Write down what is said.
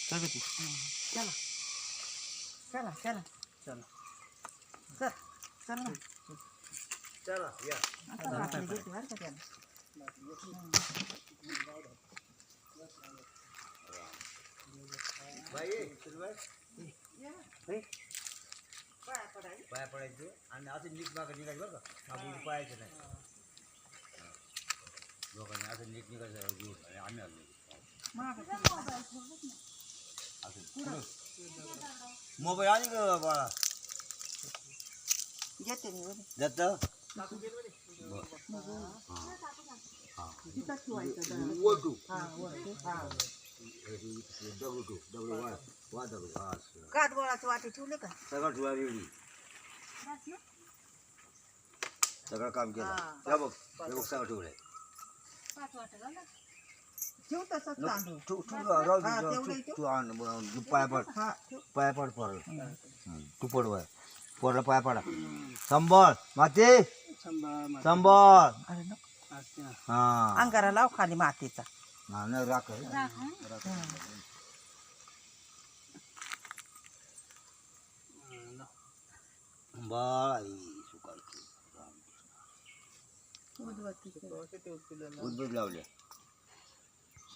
प्रगती चला चला चला चला चल चल ना चला या आता बाटली देते बरं का त्याला बाई सुनबाई पाया पडायला पाया पडायचे आणि असं नीट मागं निघायचं बरं का आपण पाहायचं नाही लोकांनी असं नीट निघायचं घेऊन आणि आम्ही आलो मोबाईल आणि ग बाळा घेते मी बरं जात तिथंच ठेवायचं ओटू हां वरती हां डब्ल्यू वा डब्ल्यू हा कातबोळाचे वाटे ठेवले का सगळं ठेवा रेडी सगळं काम केलं हा. त्या बघ हे बघ सगळं ठेवलंय ठेव तसंच तांदूळ हा, तेवढं इथे. तू आण पायापड हा ठेव पायापड पड तू पडवाय पडला पाया पडा संभाळ माते संभाळ अरे नको हा अंगारा लाव खाली मातीचा हा नाही राख बाळ आई सुकाळ उद्बुद लावल्या